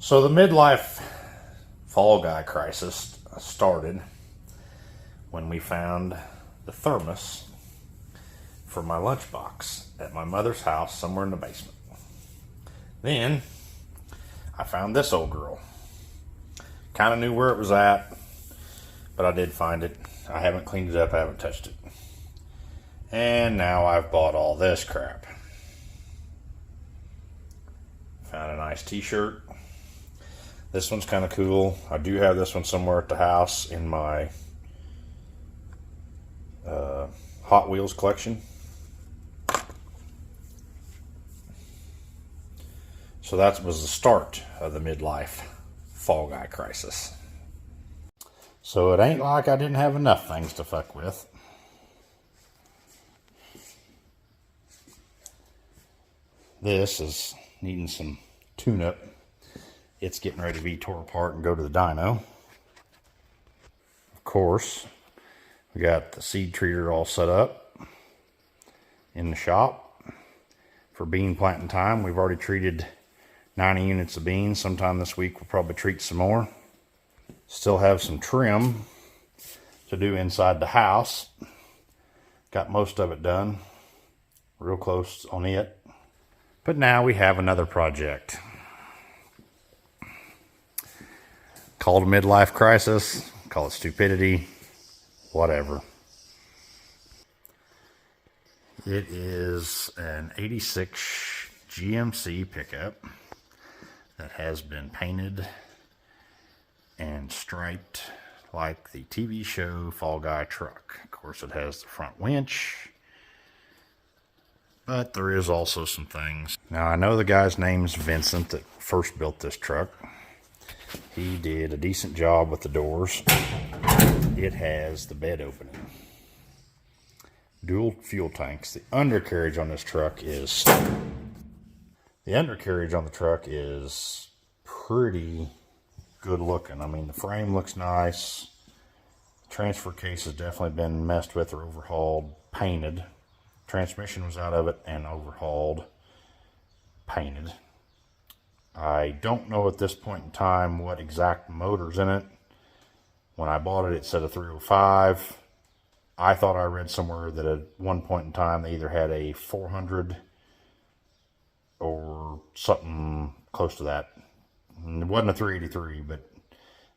So the midlife fall guy crisis started when we found the thermos for my lunchbox at my mother's house somewhere in the basement. Then I found this old girl. Kind of knew where it was at, but I did find it. I haven't cleaned it up, I haven't touched it. And now I've bought all this crap. Found a nice t-shirt. This one's kind of cool. I do have this one somewhere at the house in my Hot Wheels collection. So that was the start of the midlife fall guy crisis. So it ain't like I didn't have enough things to fuck with. This is needing some tune-up. It's getting ready to be tore apart and go to the dyno. Of course, we got the seed treater all set up in the shop for bean planting time. We've already treated 90 units of beans. Sometime this week we'll probably treat some more. Still have some trim to do inside the house. Got most of it done. Real close on it. But now we have another project. Call it a midlife crisis, call it stupidity, whatever. It is an 86 GMC pickup that has been painted and striped like the TV show Fall Guy truck. Of course, it has the front winch, but there is also some things. Now, I know the guy's name's Vincent that first built this truck. He did a decent job with the doors. It has the bed opening. Dual fuel tanks. The undercarriage on this truck is... The undercarriage on the truck is pretty good looking. I mean, the frame looks nice. Transfer case has definitely been messed with or overhauled, painted. Transmission was out of it and overhauled, painted. I don't know at this point in time what exact motor's in it. When I bought it, it said a 305. I thought I read somewhere that at one point in time they either had a 400 or something close to that. It wasn't a 383, but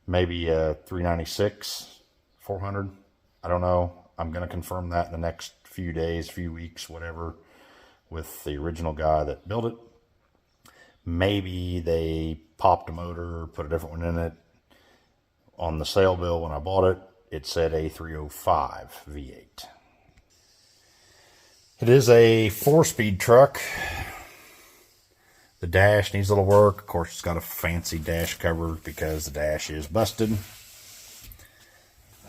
maybe a 396, 400. I don't know. I'm going to confirm that in the next few days, few weeks, whatever, with the original guy that built it. Maybe they popped a motor or put a different one in it. On the sale bill when I bought it, it said a 305 V8. It is a 4-speed truck. The dash needs a little work. Of course, it's got a fancy dash cover because the dash is busted.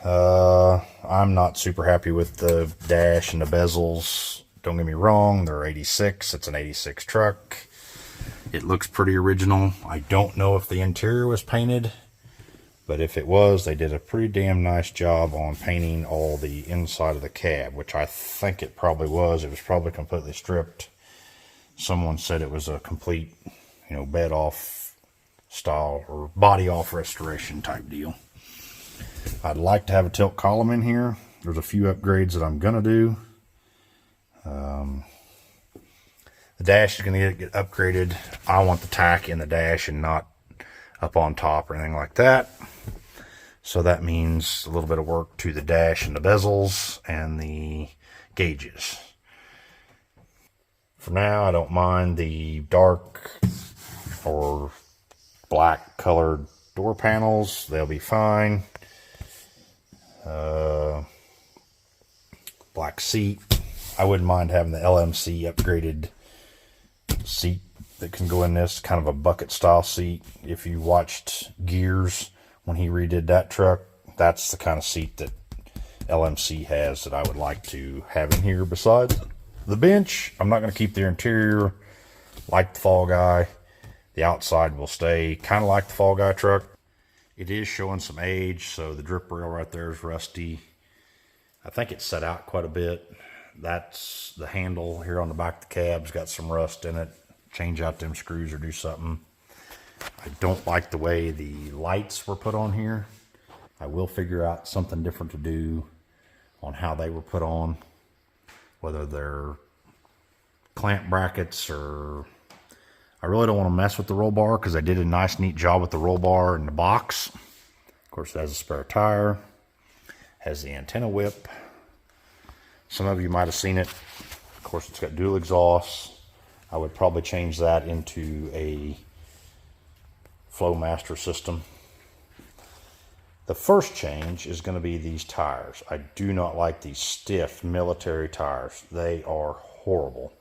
I'm not super happy with the dash and the bezels. Don't get me wrong, they're 86. It's an 86 truck. It looks pretty original. I don't know if the interior was painted, but if it was, they did a pretty damn nice job on painting all the inside of the cab, which I think it probably was. It was probably completely stripped. Someone said it was a complete, bed off style or body off restoration type deal. I'd like to have a tilt column in here. There's a few upgrades that I'm gonna do. The dash is gonna get upgraded. I want the tack in the dash and not up on top or anything like that. So that means a little bit of work to the dash and the bezels and the gauges. For now, I don't mind the dark or black colored door panels. They'll be fine. Black seat. I wouldn't mind having the LMC upgraded seat that can go in this, kind of a bucket style seat. If you watched Gears when he redid that truck, that's the kind of seat that LMC has that I would like to have in here. Besides the bench, I'm not going to keep the interior like the Fall Guy. The outside will stay kind of like the Fall Guy truck. It is showing some age, so the drip rail right there is rusty. I think it's set out quite a bit. That's the handle here on the back of the cab's got some rust in it. Change out them screws or do something. I don't like the way the lights were put on here. I will figure out something different to do on how they were put on, whether they're clamp brackets or... I really don't want to mess with the roll bar because I did a nice neat job with the roll bar in the box. Of course, it has a spare tire, has the antenna whip. Some of you might have seen it. Of course, it's got dual exhausts. I would probably change that into a Flowmaster system. The first change is going to be these tires. I do not like these stiff military tires. They are horrible.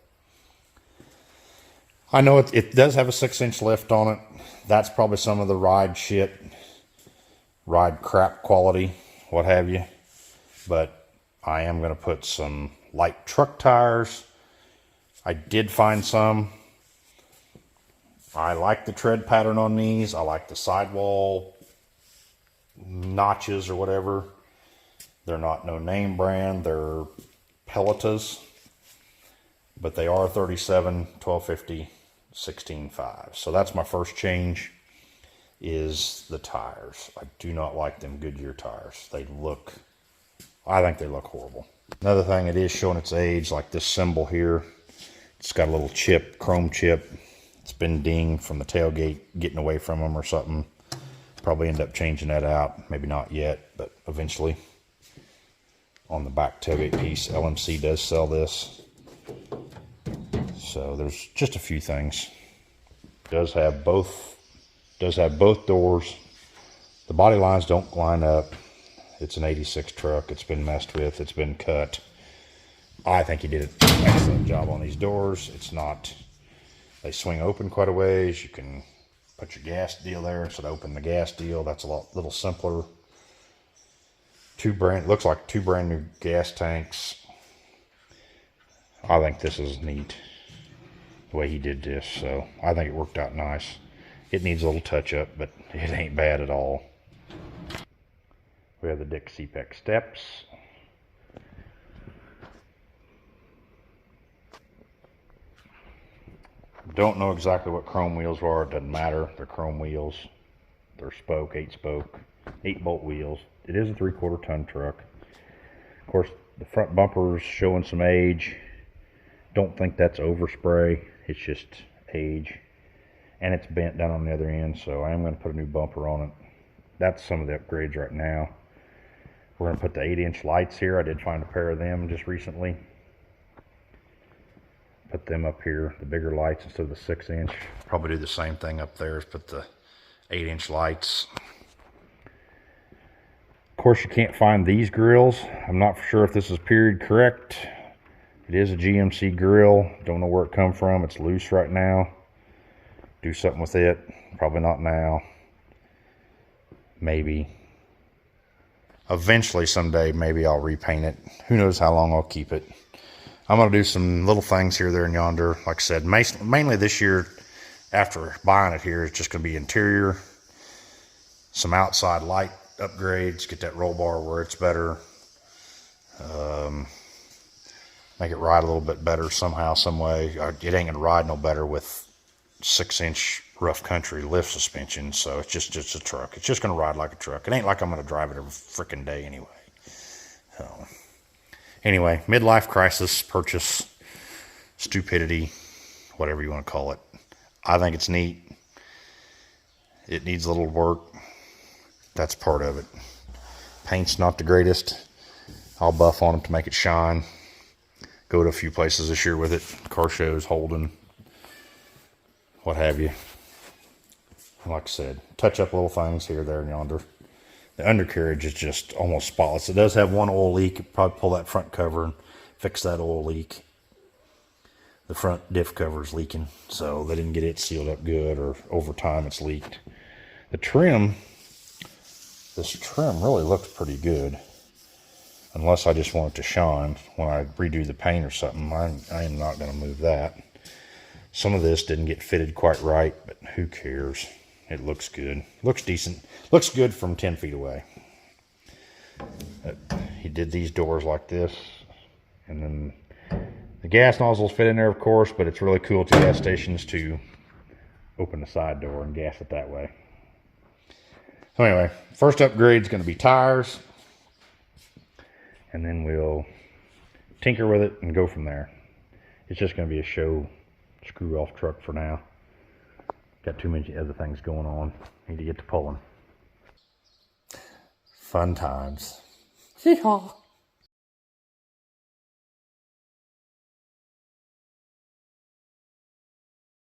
I know it does have a 6-inch lift on it. That's probably some of the ride crap quality, what have you. But I am going to put some light truck tires. I did find some. I like the tread pattern on these. I like the sidewall notches or whatever. They're not no name brand. They're Pelletas. But they are 37, 1250, 16.5. So that's my first change, is the tires. I do not like them Goodyear tires. I think they look horrible. Another thing, it is showing its age, like this symbol here. It's got a little chip, chrome chip. It's been dinged from the tailgate, getting away from them or something. Probably end up changing that out. Maybe not yet, but eventually. On the back tailgate piece, LMC does sell this. So there's just a few things. Does have both doors. The body lines don't line up. It's an 86 truck. It's been messed with. It's been cut. I think he did an excellent job on these doors. It's not, they swing open quite a ways. You can put your gas deal there instead of open the gas deal. That's a little simpler. Looks like two brand new gas tanks. I think this is neat, the way he did this. So I think it worked out nice. It needs a little touch up, but it ain't bad at all. We have the Dick CPEC steps. Don't know exactly what chrome wheels are. It doesn't matter. They're chrome wheels. They're spoke, 8-spoke, 8-bolt wheels. It is a 3/4 ton truck. Of course, the front bumper's showing some age. Don't think that's overspray. It's just age. And it's bent down on the other end, so I am going to put a new bumper on it. That's some of the upgrades right now. We're going to put the 8-inch lights here. I did find a pair of them just recently. Put them up here, the bigger lights instead of the 6-inch. Probably do the same thing up there, is put the 8-inch lights. Of course, you can't find these grills. I'm not for sure if this is period correct. It is a GMC grill. Don't know where it come from. It's loose right now. Do something with it. Probably not now. Maybe. Eventually, someday, maybe I'll repaint it. Who knows how long I'll keep it. I'm going to do some little things here, there, and yonder. Like I said, mainly this year, after buying it here, it's just going to be interior. Some outside light upgrades. Get that roll bar where it's better. Make it ride a little bit better somehow, some way. It ain't going to ride no better with 6-inch rough country lift suspension. So it's just a truck. It's just going to ride like a truck. It ain't like I'm going to drive it every freaking day anyway. So anyway, midlife crisis, purchase, stupidity, whatever you want to call it. I think it's neat. It needs a little work. That's part of it. Paint's not the greatest. I'll buff on it to make it shine. Go to a few places this year with it. Car shows, Holden, what have you. Like I said, touch up little things here, there, and yonder. The undercarriage is just almost spotless. It does have one oil leak. Probably pull that front cover and fix that oil leak. The front diff cover is leaking, so they didn't get it sealed up good, or over time it's leaked. The trim, this trim really looks pretty good. Unless I just want it to shine when I redo the paint or something. I am not going to move that. Some of this didn't get fitted quite right, but who cares? It looks good. Looks decent. Looks good from 10 feet away. He did these doors like this. And then the gas nozzles fit in there, of course, but it's really cool at the gas stations to open the side door and gas it that way. So anyway, first upgrade is going to be tires, and then we'll tinker with it and go from there. It's just going to be a show screw-off truck for now. Got too many other things going on. Need to get to pulling. Fun times. Hee-haw.